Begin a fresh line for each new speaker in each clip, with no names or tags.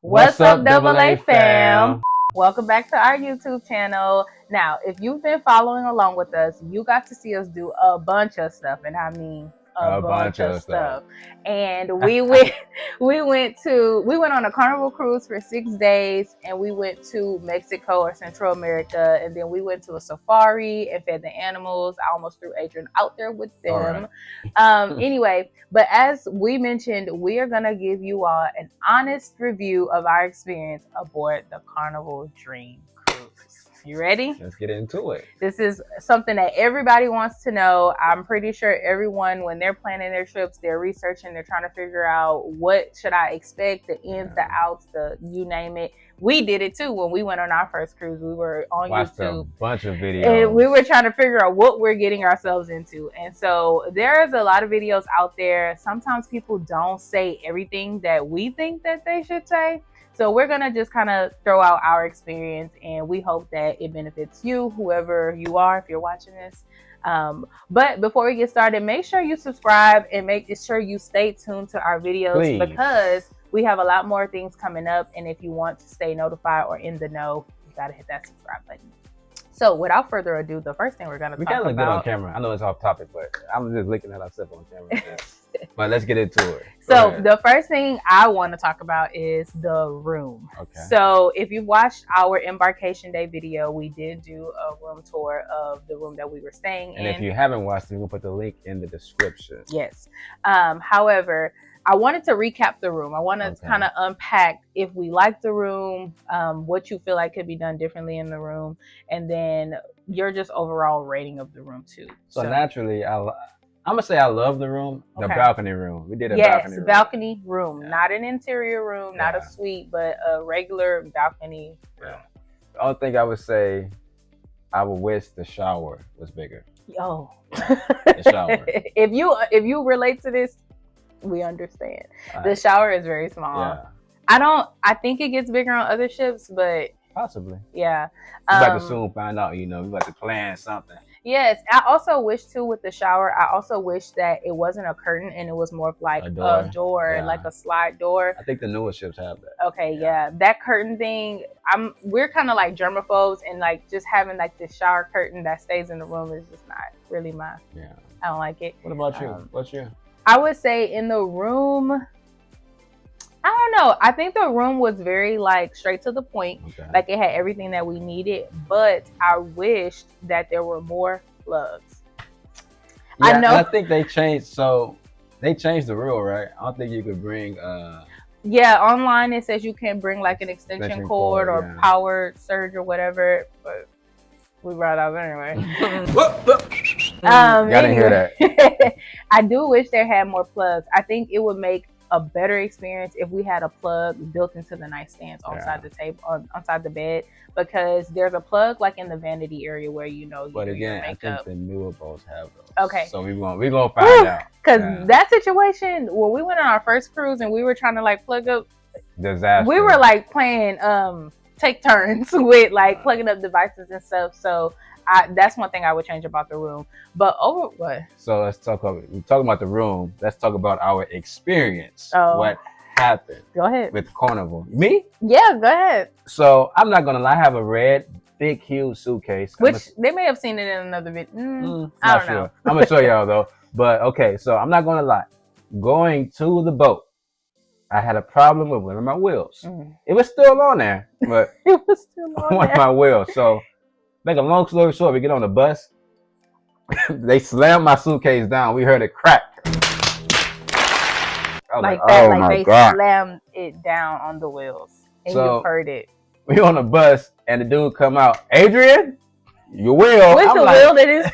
What's up, Double A fam? Welcome back to our YouTube channel. Now, if you've been following along with us, you got to see us do a bunch of stuff, and I mean a bunch of stuff. And we went on a Carnival cruise for 6 days, and we went to Mexico or Central America, and then we went to a safari and fed the animals. I almost threw Adrian out there with them. Anyway, but as we mentioned, we are gonna give you all an honest review of our experience aboard the Carnival Dream cruise. You ready?
Let's get into it.
This is something that everybody wants to know. I'm pretty sure everyone, when they're planning their trips, they're researching, they're trying to figure out what should I expect, the ins, the outs, the you name it. We did it too when we went on our first cruise. We were on YouTube.
A bunch of videos.
And we were trying to figure out what we're getting ourselves into. And so there's a lot of videos out there. Sometimes people don't say everything that we think that they should say. So we're going to just kind of throw out our experience, and we hope that it benefits you, whoever you are, if you're watching this. But before we get started, make sure you subscribe and make sure you stay tuned to our videos, because we have a lot more things coming up. And if you want to stay notified or in the know, you got to hit that subscribe button. So without further ado, the first thing we're going to talk about.
We gotta look good on camera. I know it's off topic, but I'm just looking at ourselves on camera. But let's get into it.
So the first thing I want to talk about is the room.
Okay.
So if you've watched our embarkation day video, we did do a room tour of the room that we were staying in.
And if you haven't watched it, we'll put the link in the description.
Yes. However, I wanted to recap the room. I want to kind of unpack if we like the room, what you feel like could be done differently in the room, and then your just overall rating of the room too.
So naturally, I'm gonna say I love the room, the balcony room. We did a
balcony room, not an interior room, not a suite, but a regular balcony room.
The only thing I would say, I would wish the shower was bigger.
Oh,
the shower.
If you relate to this, we understand. The shower is very small.
Yeah.
I think it gets bigger on other ships, but
possibly.
Yeah.
We're about to soon find out, we're about to plan something.
Yes. I also wish too with the shower, I also wish that it wasn't a curtain and it was more of like a door, like a slide door.
I think the newer ships have that.
Okay, yeah. That curtain thing, we're kind of like germaphobes, and like just having like this shower curtain that stays in the room is just not really I don't like it.
What about you? What's your?
I would say in the room, I don't know. I think the room was very like straight to the point. Like it had everything that we needed, but I wished that there were more plugs.
Yeah, I know. I think they changed. So they changed the rule, right? I don't think you could bring.
Yeah, online it says you can bring like an extension cord or power surge or whatever, but we brought it out anyway.
I didn't hear that.
I do wish there had more plugs. I think it would make a better experience if we had a plug built into the nightstands outside the table, outside the bed, because there's a plug like in the vanity area where
But again, I think the newer boats have those.
Okay.
So we're gonna find out.
Because that situation, when we went on our first cruise and we were trying to like plug up,
disaster.
We were like playing take turns with like plugging up devices and stuff. So that's one thing I would change about the room. But what?
So let's talk about, we're talking about the room. Let's talk about our experience. What happened?
Go ahead.
With Carnival. Me?
Yeah, go ahead.
So I'm not gonna lie, I have a red, big, huge suitcase.
Which they may have seen it in another video. I don't know.
I'm gonna show y'all though. But okay, so I'm not gonna lie. Going to the boat, I had a problem with one of my wheels. It was still on there, but
it was still on
one of my wheels. So make a long story short, we get on the bus. They slammed my suitcase down. We heard it crack.
Like that, like they slammed it down on the wheels, and you heard it.
We on the bus, and the dude come out, Adrian, your wheel.
Which wheel that is?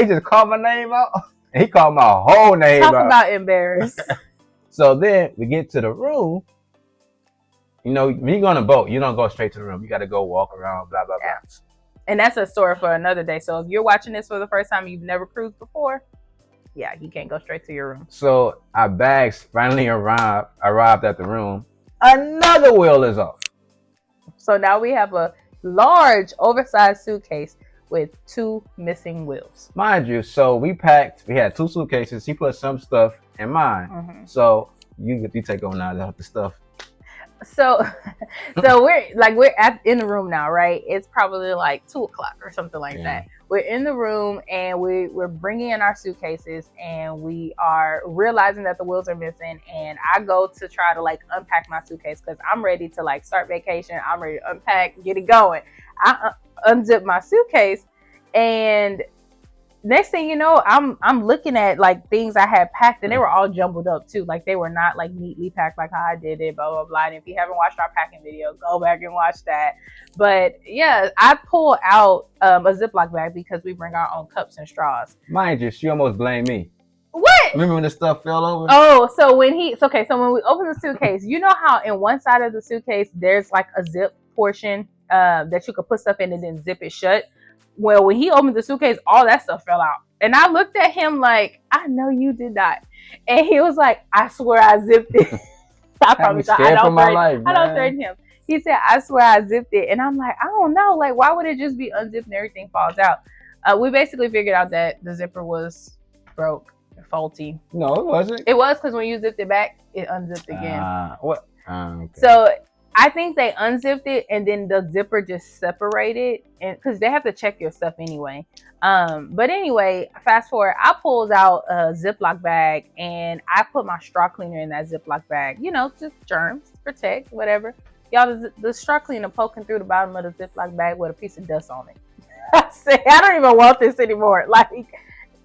He just called my name out. He called my whole name out.
Talk about embarrassed.
So then we get to the room. When you go on a boat, you don't go straight to the room. You got to go walk around, blah, blah, blah.
And that's a story for another day. So if you're watching this for the first time, you've never cruised before, you can't go straight to your room.
So our bags finally arrived at the room. Another wheel is off.
So now we have a large, oversized suitcase with 2 missing wheels.
Mind you, so we had 2 suitcases. He put some stuff in mine. So you take on now the stuff
So we're in the room now, right? It's probably like 2 o'clock or something like that. We're in the room and we're bringing in our suitcases and we are realizing that the wheels are missing. And I go to try to like unpack my suitcase because I'm ready to like start vacation. I'm ready to unpack, get it going. I unzip my suitcase and next thing you know, I'm looking at like things I had packed and they were all jumbled up too. Like they were not like neatly packed like how I did it, blah blah blah. And if you haven't watched our packing video, go back and watch that. But yeah, I pull out a Ziploc bag because we bring our own cups and straws.
Mind you, she almost blamed me.
What?
Remember when the stuff fell over?
Oh, so when we open the suitcase, you know how in one side of the suitcase there's like a zip portion that you could put stuff in and then zip it shut. Well, when he opened the suitcase, all that stuff fell out. And I looked at him like, I know you did not. And he was like, I swear I zipped it. I probably thought I don't threaten him. He said, I swear I zipped it. And I'm like, I don't know. Like, why would it just be unzipped and everything falls out? We basically figured out that the zipper was broke, faulty.
No, it wasn't.
It was because when you zipped it back, it unzipped again.
What? Okay.
So I think they unzipped it and then the zipper just separated, and because they have to check your stuff anyway. But anyway, fast forward, I pulled out a Ziploc bag and I put my straw cleaner in that Ziploc bag. You know, just germs, protect, whatever. Y'all, the straw cleaner poking through the bottom of the Ziploc bag with a piece of dust on it. I said, I don't even want this anymore. Like,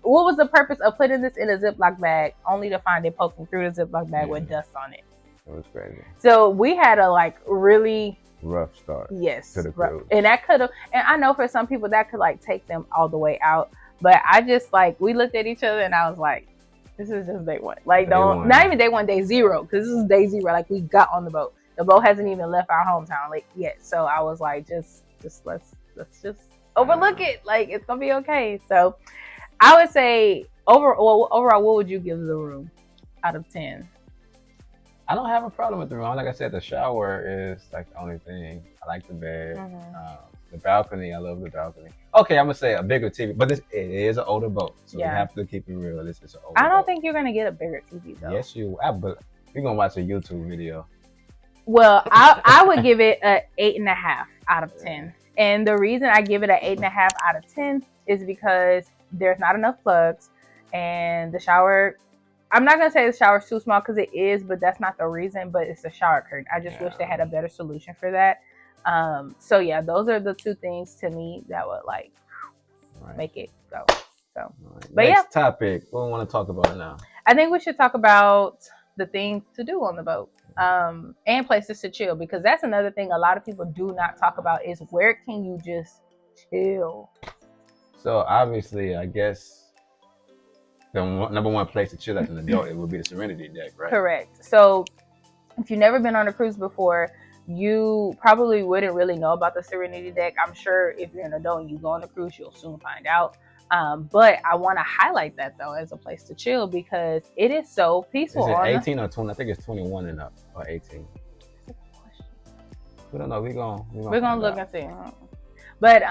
what was the purpose of putting this in a Ziploc bag only to find it poking through the Ziploc bag with dust on it?
It was crazy.
So we had a like really
rough start.
Yes.
To the cruise.
And that could have, and I know for some people that could like take them all the way out. But I just like, we looked at each other and I was like, this is just day one. Like not even day one, day zero. Because this is day zero. Like we got on the boat. The boat hasn't even left our hometown like yet. So I was like, just let's just overlook it. Like it's gonna be okay. So I would say overall, what would you give the room out of 10?
I don't have a problem with the room. Like I said, the shower is like the only thing. I like the bed. The balcony, I love the balcony. Okay, I'm gonna say a bigger TV, but it is an older boat, so we have to keep it real. This is an older
I don't
boat.
think you're gonna get a bigger TV though.
Yes, you. But you're gonna watch a YouTube video.
Well, I would give it an 8.5 out of 10, and the reason I give it an 8.5 out of 10 is because there's not enough plugs, and the shower. I'm not going to say the shower's too small because it is, but that's not the reason, but it's a shower curtain. I just wish they had a better solution for that. So yeah, those are the two things to me that would like make it go. So, but
next topic, what do we want to talk about now?
I think we should talk about the things to do on the boat and places to chill, because that's another thing a lot of people do not talk about is where can you just chill?
So obviously, I guess the number one place to chill as an adult, it would be the Serenity deck, right?
Correct. So if you've never been on a cruise before, you probably wouldn't really know about the Serenity deck. I'm sure if you're an adult and you go on a cruise, you'll soon find out. But I want to highlight that though as a place to chill because it is so peaceful.
Is it 18 or 20? I think it's 21 and up or 18. We don't know. We're gonna
look and see. But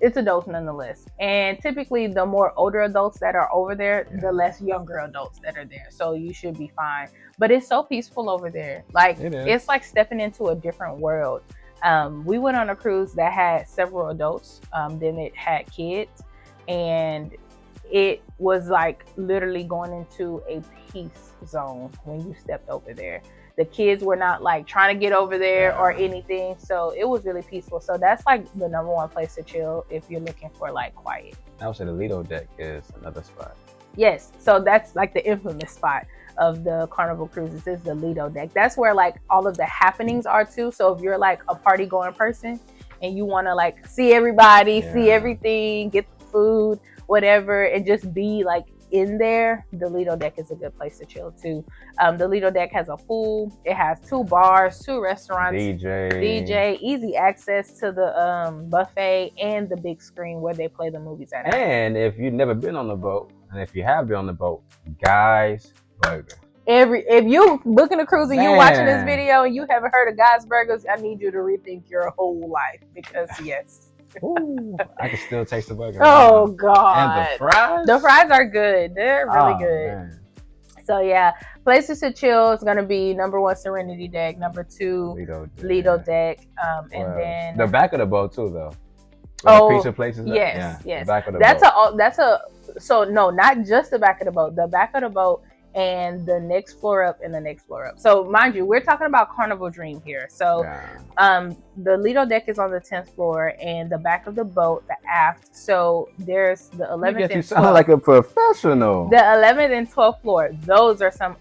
it's adults nonetheless. And typically the more older adults that are over there, the less younger adults that are there. So you should be fine. But it's so peaceful over there. Like it's like stepping into a different world. We went on a cruise that had several adults. Then it had kids. And it was like literally going into a peace zone when you stepped over there. The kids were not like trying to get over there or anything. So it was really peaceful. So that's like the number one place to chill if you're looking for like quiet.
I would say the Lido deck is another spot.
Yes. So that's like the infamous spot of the Carnival cruises is the Lido deck. That's where like all of the happenings are too. So if you're like a party going person and you want to like see everybody, see everything, get the food, whatever, and just be like in there, the Lido deck is a good place to chill too. The Lido deck has a pool. It has 2 bars, 2 restaurants, DJ, easy access to the buffet and the big screen where they play the movies at.
And if you've never been on the boat, and if you have been on the boat, Guy's Burger.
If you booking a cruise and you're watching this video and you haven't heard of Guy's Burgers, I need you to rethink your whole life because yes.
Ooh, I can still taste the burger.
Oh God!
And the fries?
The fries are good. They're really good.
Man.
So yeah, places to chill is gonna be number 1 Serenity Deck, number 2 Lido Deck, and then
the back of the boat too, though.
Oh,
pizza places.
yes, yes.
The back of the
boat. So no, not just the back of the boat. The back of the boat and the next floor up and the next floor up. So mind you, we're talking about Carnival Dream here. So the Lido deck is on the 10th floor and the back of the boat, the aft. So there's the 11th and 12th.
You sound like a professional.
The 11th and 12th floor, those are some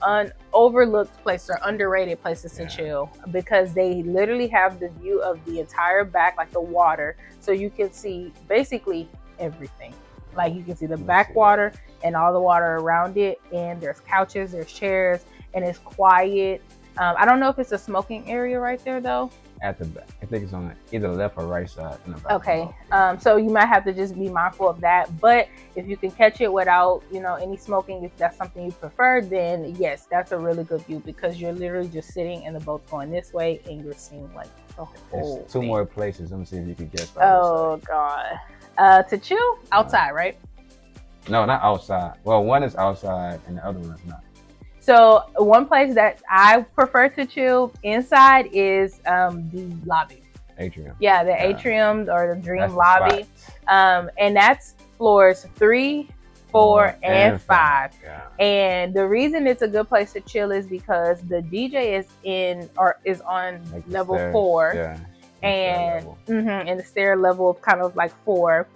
overlooked places or underrated places to chill because they literally have the view of the entire back, like the water. So you can see basically everything. Like you can see the backwater and all the water around it, and there's couches, there's chairs, and it's quiet. I don't know if it's a smoking area right there though.
At the back, I think it's on either left or right side. In the back.
Okay, so you might have to just be mindful of that. But if you can catch it without, any smoking, if that's something you prefer, then yes, that's a really good view because you're literally just sitting and the boat's going this way, and you're seeing like the whole
There's two more places. Let me see if you can guess.
Oh God. To chill outside, right?
No, not outside. Well, one is outside and the other one is not.
So one place that I prefer to chill inside is the lobby.
Atrium.
Yeah, the atrium or the Dream lobby. And that's floors 3, 4, and 5. Yeah. And the reason it's a good place to chill is because the DJ is on like level 4. Yeah. And the stair level of kind of like 4.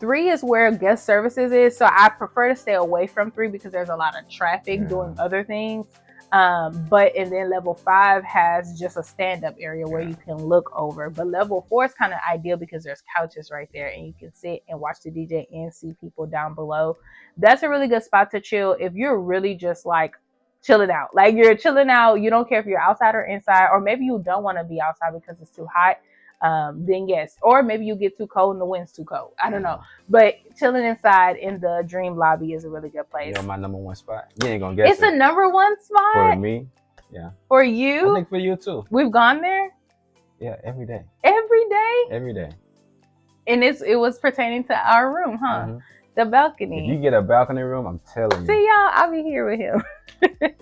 3 is where guest services is, so I prefer to stay away from 3 because there's a lot of traffic doing other things. And then level 5 has just a stand-up area where you can look over. But level 4 is kind of ideal because there's couches right there and you can sit and watch the DJ and see people down below. That's a really good spot to chill if you're really just like chilling out. Like you're chilling out, you don't care if you're outside or inside, or maybe you don't want to be outside because it's too hot. Then yes, or maybe you get too cold and the wind's too cold. I don't know, but chilling inside in the Dream lobby is a really good place.
My number 1 spot. You ain't gonna guess
it's a number 1 spot
for me. Yeah.
For you?
I think for you too.
We've gone there.
Yeah, every day.
Every day.
Every day.
And it was pertaining to our room, huh? Mm-hmm. The balcony.
If you get a balcony room, I'm telling you.
See y'all, I'll be here with him.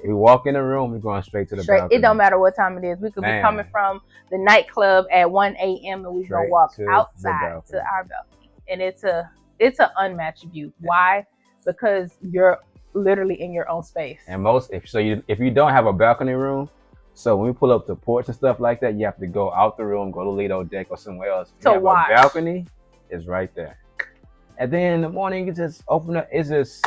We walk in the room, we're going straight to the balcony.
It don't matter what time it is. We could be coming from the nightclub at 1 a.m. and we gonna walk outside to our balcony. And it's a unmatched view. Why? Because you're literally in your own space.
And if you don't have a balcony room, so when we pull up the porch and stuff like that, you have to go out the room, go to Lido deck or somewhere else.
To watch.
A balcony is right there. And then in the morning, you just open up. It's just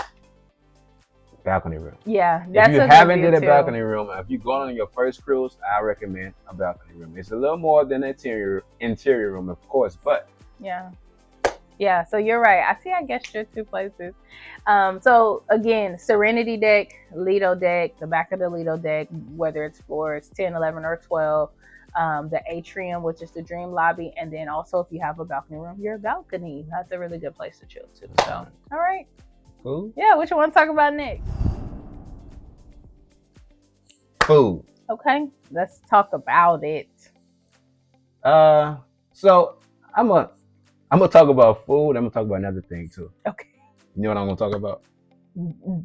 balcony room.
Yeah, that's
if you haven't did a balcony room, if you're going on your first cruise, I recommend a balcony room. It's a little more than an interior room, of course, but
yeah. So you're right. I guess you're 2 places. So again, Serenity deck, Lido deck, the back of the Lido deck, whether it's floors 10, 11, or 12. The atrium, which is the Dream lobby, and then also if you have a balcony room, your balcony. That's a really good place to chill too. So, all right.
Food?
Yeah, what you want to talk about next?
Food.
Okay, let's talk about it.
So I'm gonna talk about food. I'm gonna talk about another thing too.
Okay.
You know what I'm gonna talk about?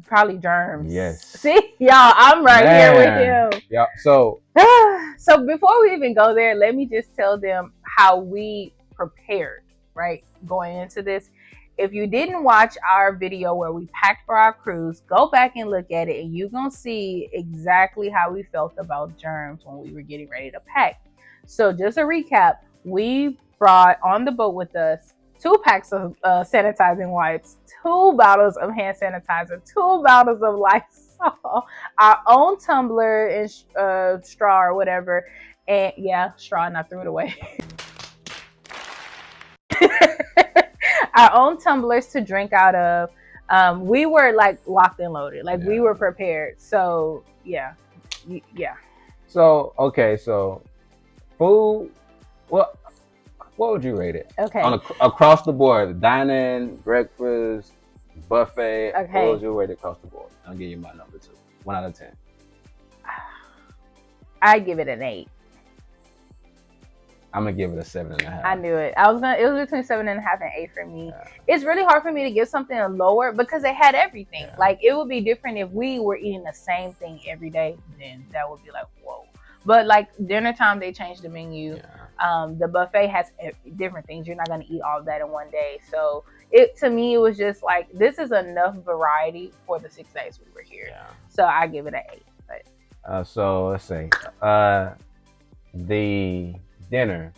Probably germs.
Yes.
See, y'all, I'm right here with him.
Yeah. So
before we even go there, let me just tell them how we prepared, right? Going into this. If you didn't watch our video where we packed for our cruise, go back and look at it and you're going to see exactly how we felt about germs when we were getting ready to pack. So just a recap, we brought on the boat with us 2 packs of sanitizing wipes, 2 bottles of hand sanitizer, 2 bottles of Lysol, our own tumbler and straw or whatever. And straw, and I threw it away. Our own tumblers to drink out of. We were like locked and loaded. Like we were prepared. So yeah.
So okay, so food. What would you rate it?
Okay.
Across the board, dining, breakfast, buffet. Okay. What would you rate it across the board? I'll give you my number 2. 1 out of 10.
I give it an 8.
I'm gonna give it a 7.5.
I knew it. It was between 7.5 and 8 for me.
Yeah.
It's really hard for me to give something lower because it had everything.
Yeah.
Like it would be different if we were eating the same thing every day. Then that would be like, whoa. But like dinner time, they changed the menu. Yeah. The buffet has different things. You're not gonna eat all of that in one day. So to me, it was just like this is enough variety for the 6 days we were here. Yeah. So I give it an 8. But
so let's say the dinner.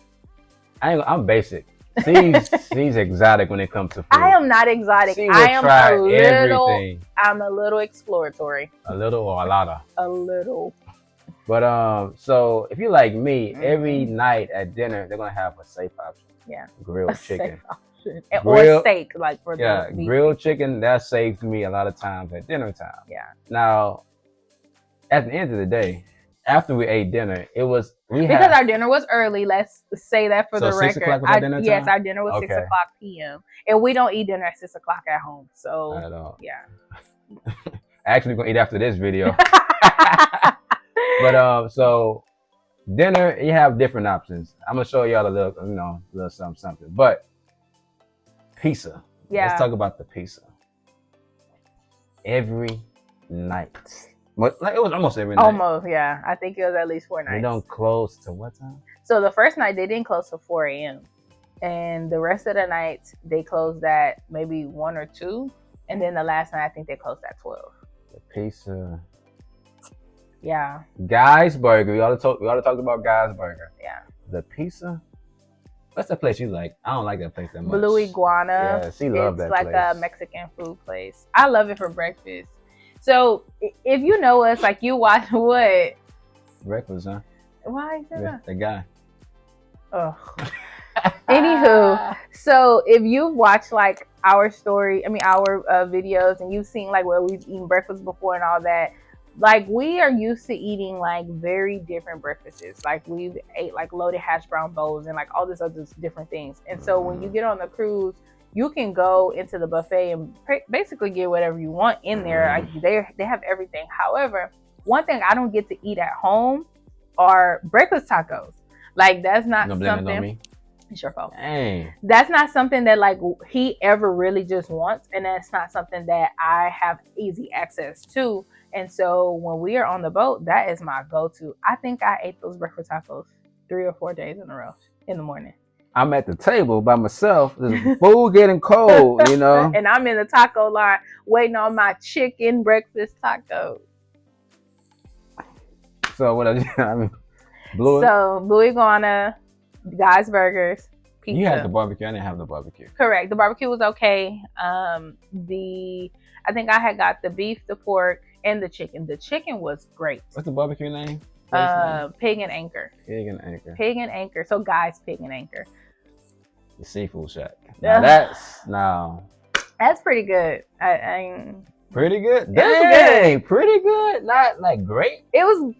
I'm basic. She's exotic when it comes to food.
I am not exotic. I am everything. I'm a little exploratory.
A little or a lot?
A little.
But so if you like me, every night at dinner they're gonna have a safe option.
Yeah.
Grilled chicken.
Or steak, like for the beef.
Grilled chicken, that saves me a lot of times at dinner time.
Yeah.
Now, at the end of the day, after we ate dinner,
because our dinner was early. Let's say that for the record.
6 o'clock was our dinner time?
Yes, our dinner was 6 o'clock p.m. And we don't eat dinner at 6 o'clock at home. So
at all.
Yeah.
Actually gonna eat after this video. But so dinner, you have different options. I'm gonna show y'all a little something. But pizza. Yeah. Let's talk about the pizza. Every night. Like it was almost every night.
Almost, yeah. I think it was at least 4 nights.
They don't close to what time?
So the first night they didn't close till 4 a.m. And the rest of the nights they closed at maybe 1 or 2. And then the last night I think they closed at 12.
The pizza.
Yeah.
Guy's Burger. We ought to talk about Guy's Burger.
Yeah.
The pizza. What's the place you like? I don't like that place that much.
Blue Iguana.
Yeah, she loves that place.
It's like a Mexican food place. I love it for breakfast. So if you know us, like you watch what?
Breakfast, huh?
Why is that?
The guy.
Oh. Anywho, so if you've watched like our videos, and you've seen like where we've eaten breakfast before and all that, like we are used to eating like very different breakfasts. Like we've ate like loaded hash brown bowls and like all this other different things. And so when you get on the cruise, you can go into the buffet and basically get whatever you want in there. Like they have everything. However, one thing I don't get to eat at home are breakfast tacos. Like that's not something. It's your fault.
Dang.
That's not something that like he ever really just wants, and that's not something that I have easy access to. And so when we are on the boat, that is my go-to. I think I ate those breakfast tacos 3 or 4 days in a row in the morning.
I'm at the table by myself. There's food getting cold, you know.
And I'm in the taco line waiting on my chicken breakfast tacos.
So what else?
Blue Iguana, Guy's Burgers, pizza.
You had the barbecue. I didn't have the barbecue.
Correct. The barbecue was okay. I think I had got the beef, the pork, and the chicken. The chicken was great.
What's the barbecue name?
Pig and Anchor.
Pig and Anchor.
Pig and Anchor. So Guy's Pig and Anchor.
The seafood shack. Now that's
pretty good.
Pretty good. That's good. Pretty good. Not like great.
It was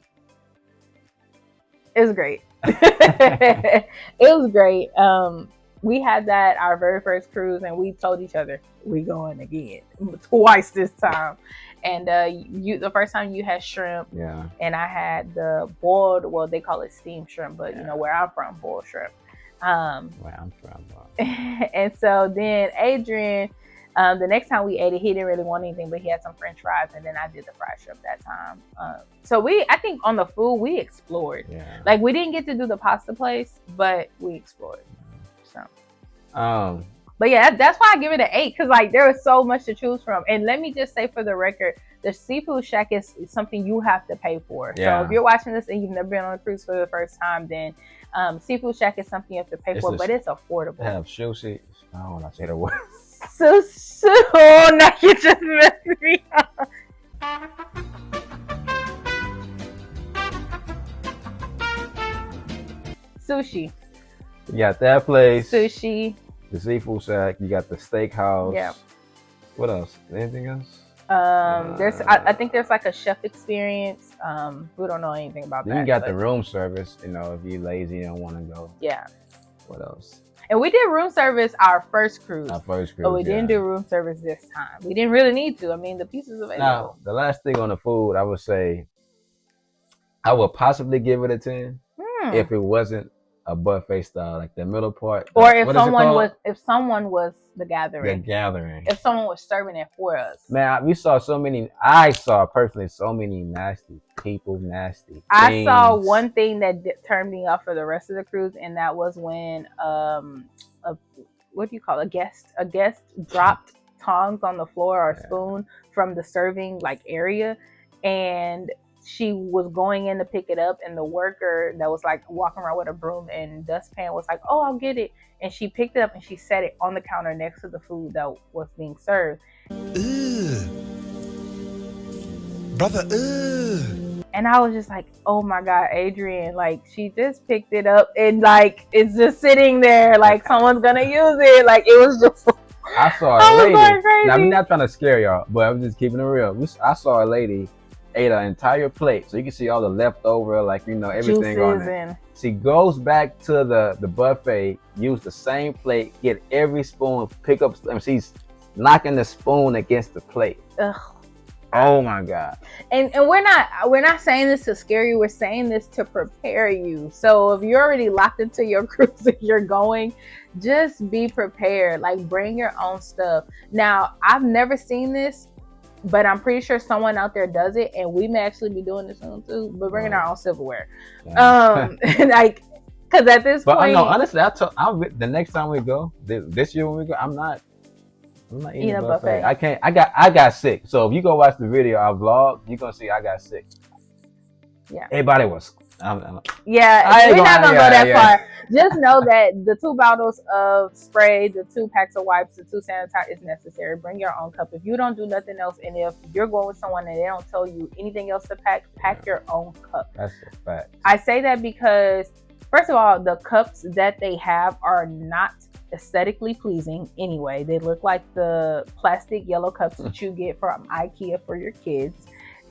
great. It was great. We had that our very first cruise, and we told each other we going again twice this time. And the first time you had shrimp,
yeah,
and I had the boiled. Well, they call it steamed shrimp, but you know where I'm from, boiled shrimp.
Where I'm from.
And so then Adrian, the next time we ate it, he didn't really want anything, but he had some French fries, and then I did the fried shrimp that time. So I think on the food we explored.
Yeah.
Like we didn't get to do the pasta place, but we explored. So. But yeah, that's why I give it an 8, because like there was so much to choose from. And let me just say for the record, the seafood shack is something you have to pay for. Yeah. So if you're watching this and you've never been on a cruise for the first time, then seafood shack is something you have to pay for, but it's affordable.
They have sushi. I don't want to say the word.
Oh, now you just messed me up. Sushi.
You got that place.
Sushi.
The seafood shack. You got the steakhouse.
Yeah.
What else? Anything else?
I think there's like a chef experience. We don't know anything about that.
You got the room service. You know, if you're lazy and don't want to go.
Yeah.
What else?
And we did room service our first cruise. But we didn't do room service this time. We didn't really need to. I mean, the pieces available.
Now, the last thing on the food, I would say, I would possibly give it a 10 if it wasn't a buffet style, like the middle part.
Or if someone was the gathering.
The gathering.
If someone was serving it for us.
Man, I saw personally so many nasty people, nasty
I
things.
saw one thing that turned me off for the rest of the cruise, and that was when what do you call it? A guest dropped tongs on the floor or a spoon from the serving like area, and she was going in to pick it up, and the worker that was like walking around with a broom and dustpan was like, "Oh, I'll get it," and she picked it up and she set it on the counter next to the food that was being served.
Ugh. Brother, ugh.
And I was just like, "Oh my God, Adrian, like she just picked it up and like it's just sitting there, like someone's gonna use it." Like it was just
I saw a lady. Now, I'm not trying to scare y'all, but I'm just keeping it real. I saw a lady ate an entire plate, so you can see all the leftover, like everything on it. She goes back to the buffet, use the same plate, get every spoon, pick up, and she's knocking the spoon against the plate.
Ugh.
Oh my God.
And we're not saying this to scare you, we're saying this to prepare you. So if you're already locked into your cruise and you're going, just be prepared. Like bring your own stuff. Now, I've never seen this, but I'm pretty sure someone out there does it, and we may actually be doing this soon too, but bringing our own silverware. Like, because at this point,
I know, honestly, the next time we go, this year when we go, I'm not eating a buffet. I can't. I got sick. So if you go watch the video, I vlog, you're gonna see I got sick.
Yeah.
Everybody was.
We're not gonna go that far. Just know that the 2 bottles of spray, the 2 packs of wipes, the 2 sanitizer is necessary. Bring your own cup. If you don't do nothing else, and if you're going with someone and they don't tell you anything else to pack your own cup.
That's a fact.
I say that because, first of all, the cups that they have are not aesthetically pleasing anyway. They look like the plastic yellow cups that you get from IKEA for your kids.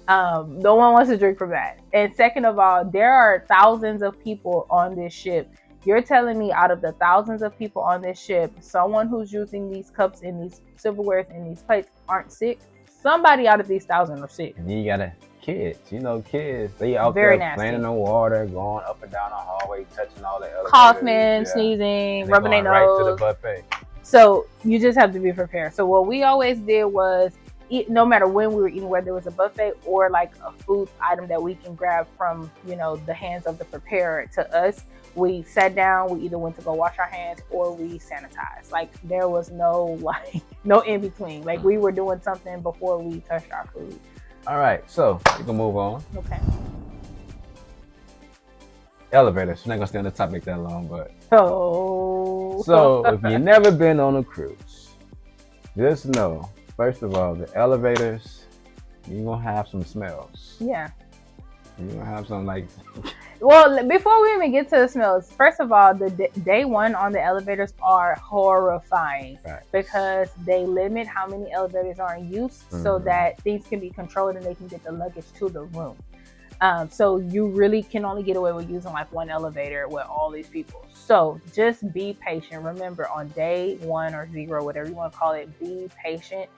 No one wants to drink from that. And second of all, there are thousands of people on this ship. You're telling me out of the thousands of people on this ship, someone who's using these cups and these silverwares and these plates aren't sick? Somebody out of these thousands are sick.
And then you got kids. Kids, they out there playing in the water, going up and down the hallway, touching all the elevators,
coughing, sneezing, rubbing their nose.
Right to the buffet.
So you just have to be prepared. So what we always did was, no matter when we were eating, whether it was a buffet or like a food item that we can grab from, the hands of the preparer to us, we sat down, we either went to go wash our hands or we sanitized. Like there was no in between. Like we were doing something before we touched our food.
All right, so we can move on.
Okay.
Elevators. We're not gonna stay on the topic that long, but
so
if you've never been on a cruise, just know, first of all, the elevators, you're gonna have some smells.
Yeah.
You're gonna have some
Well, before we even get to the smells, first of all, the day one on the elevators are horrifying.
Right.
Because they limit how many elevators are in use so that things can be controlled and they can get the luggage to the room. So you really can only get away with using like one elevator with all these people. So just be patient. Remember, on day 1 or 0, whatever you want to call it, be patient.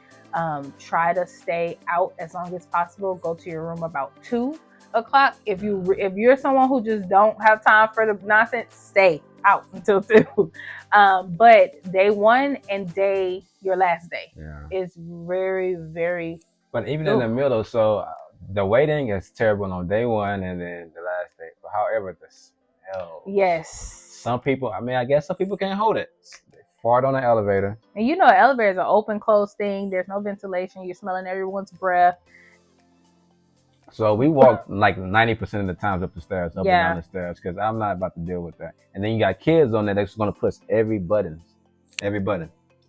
Try to stay out as long as possible. Go to your room about 2 o'clock. If you're someone who just don't have time for the nonsense, stay out until 2. But day 1 and your last day is very, very.
But even in the middle, so the waiting is terrible on day 1 and then the last day. But however, the smell.
Yes.
Some people, I guess some people can't hold it. They fart on the elevator.
And elevators are an open, closed thing. There's no ventilation. You're smelling everyone's breath.
So we walk like 90% of the times up the stairs, up and down the stairs, because I'm not about to deal with that. And then you got kids on there that's going to push every button.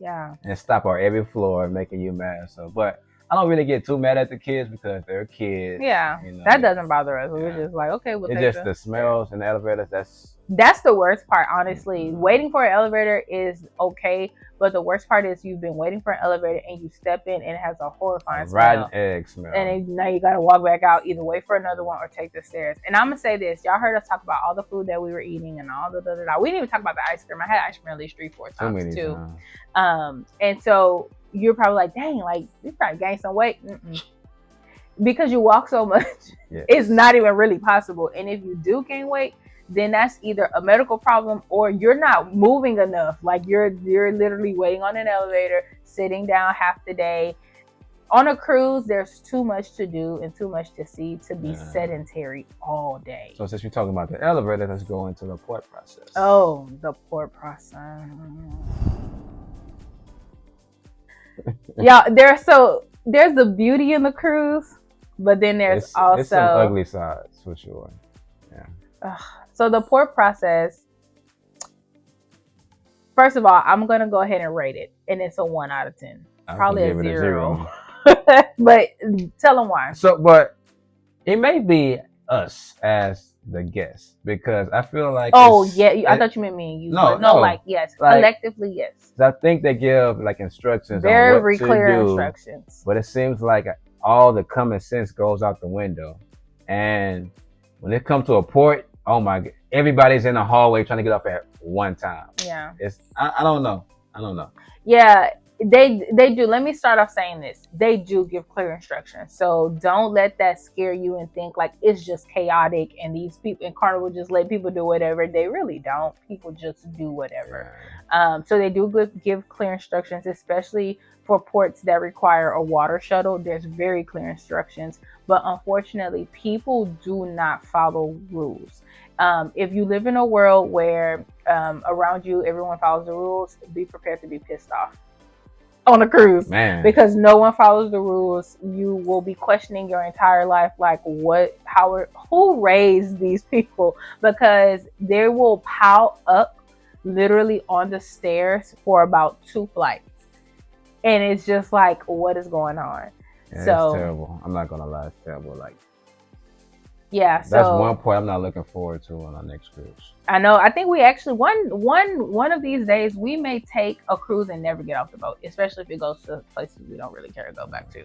Yeah.
And stop on every floor, making you mad. So, but I don't really get too mad at the kids because they're kids.
Yeah, that doesn't bother us. We're just like, okay, we'll take
it's just the smells in the elevators.
That's the worst part, honestly. Waiting for an elevator is okay, but the worst part is you've been waiting for an elevator and you step in and it has a horrifying smell.
Rotten egg smell.
And now you got to walk back out, either wait for another one or take the stairs. And I'm going to say this. Y'all heard us talk about all the food that we were eating and all the da-da-da. We didn't even talk about the ice cream. I had ice cream at least 3-4 times too. And so you're probably like, dang, like you probably gained some weight. Because you walk so much, it's not even really possible. And if you do gain weight, then that's either a medical problem or you're not moving enough. Like you're literally waiting on an elevator, sitting down half the day. On a cruise, there's too much to do and too much to see to be sedentary all day.
So since we're talking about the elevator, let's go into the port process.
Oh, the port process. Yeah, there's the beauty in the cruise, but then there's also
some ugly sides for sure. Yeah.
So the port process. First of all, I'm gonna go ahead and rate it, and it's a 1 out of 10. Probably a 0. But tell them why.
So, but it may be us as the guests because I feel like.
Oh yeah, I thought you meant me and you. No, like yes, collectively yes.
I think they give like instructions,
very clear instructions.
But it seems like all the common sense goes out the window, and when it comes to a port, oh my god, everybody's in the hallway trying to get up at one time.
Yeah,
I don't know.
Yeah. They do. Let me start off saying this. They do give clear instructions. So don't let that scare you and think like it's just chaotic and these people in Carnival just let people do whatever. They really don't. People just do whatever. So they do give clear instructions, especially for ports that require a water shuttle. There's very clear instructions. But unfortunately, people do not follow rules. If you live in a world where around you everyone follows the rules, be prepared to be pissed off on a cruise.
Man.
Because no one follows the rules. You will be questioning your entire life, like who raised these people? Because they will pile up literally on the stairs for about 2 flights, and it's just like, what is going on?
Yeah, so it's terrible. I'm not gonna lie, it's terrible. Like,
yeah,
that's one point I'm not looking forward to on our next cruise. I
know. I think we actually one of these days we may take a cruise and never get off the boat, especially if it goes to places we don't really care to go back to.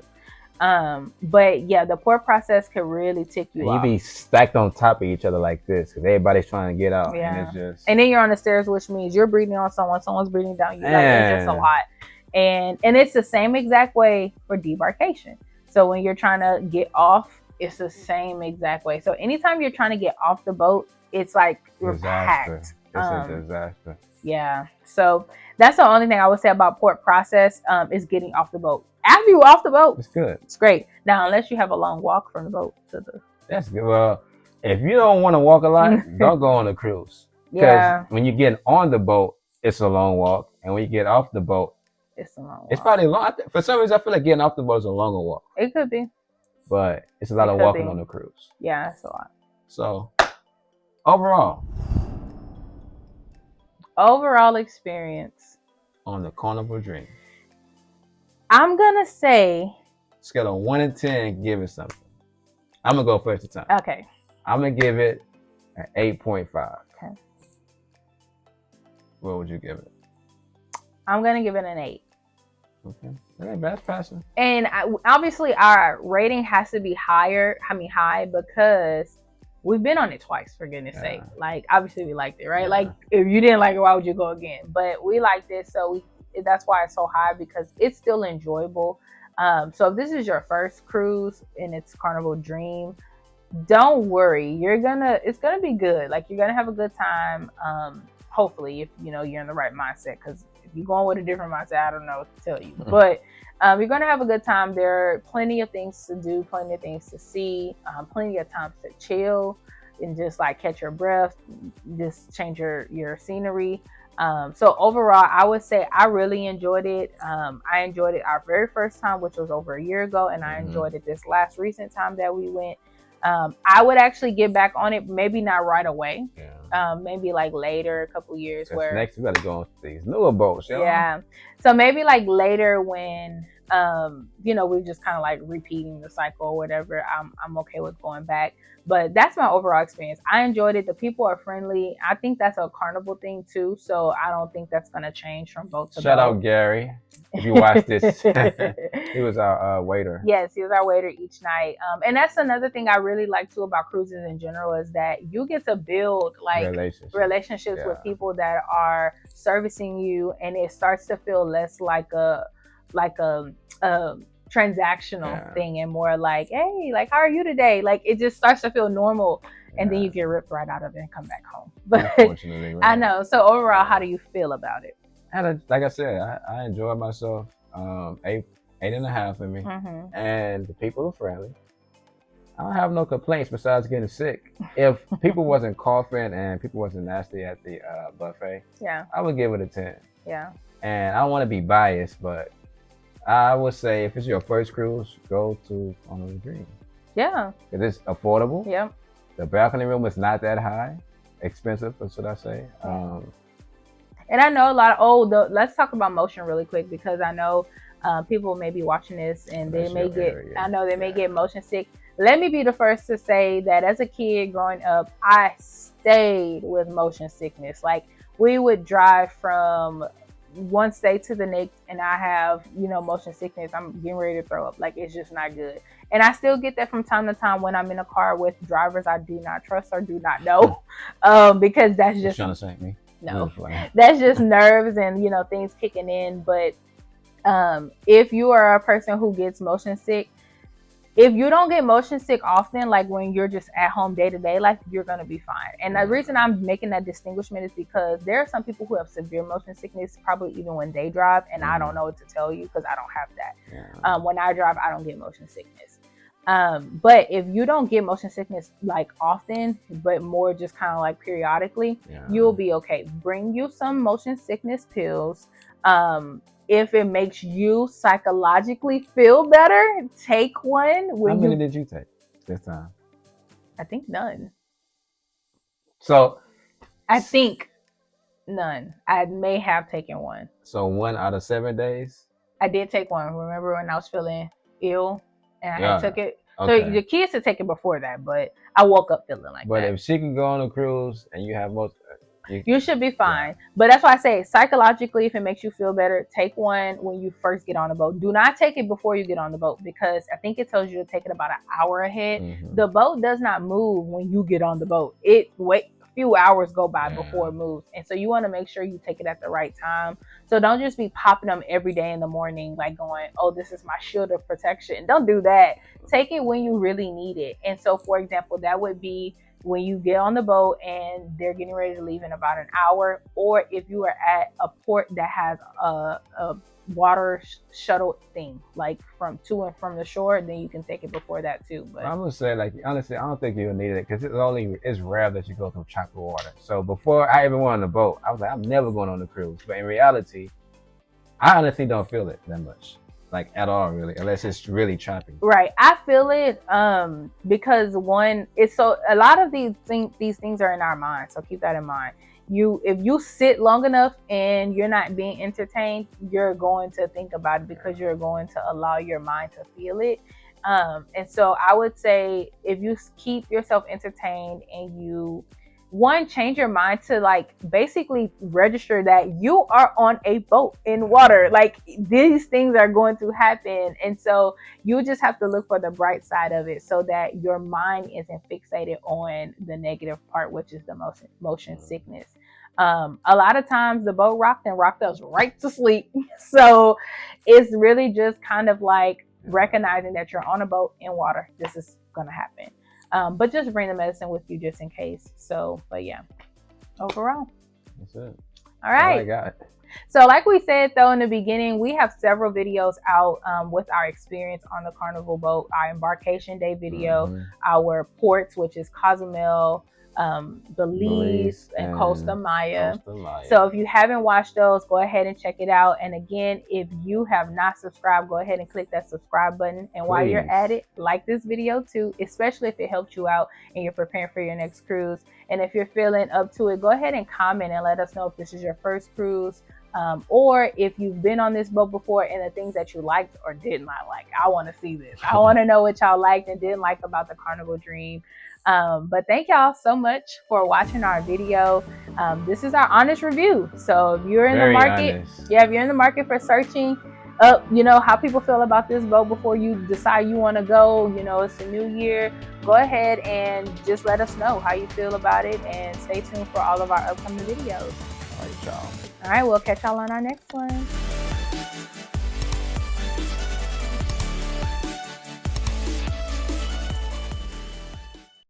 But yeah, the port process can really tick you off.
You be stacked on top of each other like this because everybody's trying to get out.
Yeah.
And
then you're on the stairs, which means you're breathing on someone's breathing down you. Like, it's just a lot. And it's the same exact way for debarkation. So when you're trying to get off, it's the same exact way. So anytime you're trying to get off the boat, it's like we're packed.
It's a disaster.
Yeah. So that's the only thing I would say about port process is getting off the boat. After you're off the boat,
it's good.
It's great. Now, unless you have a long walk from the boat to the.
That's good. Well, if you don't want to walk a lot, don't go on a cruise. Because when you get on the boat, it's a long walk, and when you get off the boat,
it's a long walk.
It's probably long. For some reason, I feel like getting off the boat is a longer walk.
It could be.
But it's a lot of walking on the cruise.
Yeah, it's a lot.
So, overall
experience
on the Carnival Dream,
I'm gonna say
scale of 1 to 10, give it something. I'm gonna go first this time.
Okay.
I'm gonna give it an 8.5.
Okay.
What would you give it?
I'm gonna give it an 8.
Okay. That ain't bad, passing.
And obviously our rating has to be high because we've been on it twice, for goodness sake. Like, obviously we liked it, right? Yeah. Like, if you didn't like it, why would you go again? But we liked it, so that's why it's so high, because it's still enjoyable. So if this is your first cruise and it's Carnival Dream, don't worry. It's gonna be good. Like, you're gonna have a good time. Hopefully, if you're in the right mindset, because if you're going with a different mindset, I don't know what to tell you. But you're going to have a good time. There are plenty of things to do, plenty of things to see, plenty of times to chill and just like catch your breath, just change your scenery. So overall, I would say I really enjoyed it. I enjoyed it our very first time, which was over a year ago, and I enjoyed it this last recent time that we went. I would actually get back on it, maybe not right away. Maybe like later, a couple years. Where
next we gotta go on these newer boats.
Yeah. So maybe like later when we're just kind of like repeating the cycle or whatever. I'm okay with going back. But that's my overall experience. I enjoyed it. The people are friendly. I think that's a Carnival thing too. So I don't think that's gonna change from boat to boat.
Shout out Gary. If you watch this, he was our waiter.
Yes, he was our waiter each night. And that's another thing I really like too about cruises in general, is that you get to build like relationships with people that are servicing you, and it starts to feel less like a transactional thing and more like, hey, like, how are you today? Like, it just starts to feel normal. and then you get ripped right out of it and come back home. But
unfortunately, right.
I know. So overall, how do you feel about it?
Like I said, I enjoyed myself. 8.5 for me, and the people are friendly. I don't have no complaints besides getting sick. If people wasn't coughing and people wasn't nasty at the buffet,
yeah,
I would give it a 10.
Yeah.
And I don't want to be biased, but I would say if it's your first cruise, go to Carnival Dream.
Yeah.
It's affordable.
Yeah.
The balcony room is not that high, expensive, or should I say?
And I know a lot of let's talk about motion really quick, because I know people may be watching this and they may get may get motion sick. Let me be the first to say that as a kid growing up, I stayed with motion sickness. Like, we would drive from one state to the next and I have, motion sickness. I'm getting ready to throw up. Like, it's just not good. And I still get that from time to time when I'm in a car with drivers I do not trust or do not know. Because that's just...
You're trying to say me?
No. That's just nerves and, things kicking in. But if you are a person who gets motion sick, if you don't get motion sick often, like when you're just at home day to day life, you're going to be fine. And the reason I'm making that distinguishment is because there are some people who have severe motion sickness, probably even when they drive, and I don't know what to tell you because I don't have that. When I drive, I don't get motion sickness. But if you don't get motion sickness like often, but more just kind of like periodically, you'll be okay. Bring you some motion sickness pills. If it makes you psychologically feel better, take one.
How many did you take this time?
I think none.
So
I think none. I may have taken one.
So 1 out of 7 days?
I did take one. Remember when I was feeling ill and I took it? Okay. So the kids had taken before that, but I woke up feeling like that.
But if she can go on a cruise and you have most...
You should be fine. Yeah. But that's why I say psychologically, if it makes you feel better, take one when you first get on the boat. Do not take it before you get on the boat, because I think it tells you to take it about an hour ahead. The boat does not move when you get on the boat. A few hours go by before it moves. And so you want to make sure you take it at the right time. So don't just be popping them every day in the morning, like going, oh, this is my shield of protection. Don't do that. Take it when you really need it. And so, for example, that would be when you get on the boat and they're getting ready to leave in about an hour, or if you are at a port that has a water shuttle thing, like to and from the shore, then you can take it before that too. But
I'm gonna say, like, honestly, I don't think you'll need it, because it's rare that you go through chocolate water. So before I even went on the boat, I was like, I'm never going on the cruise. But in reality, I honestly don't feel it that much. Like, at all, really, unless it's really choppy.
Right. I feel it because a lot of these things are in our mind. So keep that in mind. If you sit long enough and you're not being entertained, you're going to think about it, because you're going to allow your mind to feel it. And so I would say, if you keep yourself entertained and you change your mind to, like, basically register that you are on a boat in water. Like, these things are going to happen. And so you just have to look for the bright side of it, so that your mind isn't fixated on the negative part, which is the motion sickness. A lot of times the boat rocked us right to sleep. So it's really just kind of like recognizing that you're on a boat in water. This is going to happen. But just bring the medicine with you just in case. So, but yeah, overall.
That's it.
All right.
All I got.
So like we said, though, in the beginning, we have several videos out with our experience on the Carnival boat, our embarkation day video, our ports, which is Cozumel, Belize, and Costa Maya. So if you haven't watched those, go ahead and check it out. And again, if you have not subscribed, go ahead and click that subscribe button. And while you're at it, like this video too, especially if it helped you out and you're preparing for your next cruise. And if you're feeling up to it, go ahead and comment and let us know if this is your first cruise, or if you've been on this boat before and the things that you liked or did not like. I want to see this. I want to know what y'all liked and didn't like about the Carnival Dream. But thank y'all so much for watching our video. This is our honest review. So if you're in the market, if you're in the market for searching up, how people feel about this boat before you decide you want to go, it's a new year, go ahead and just let us know how you feel about it, and stay tuned for all of our upcoming videos.
All right, y'all.
All right, we'll catch y'all on our next one.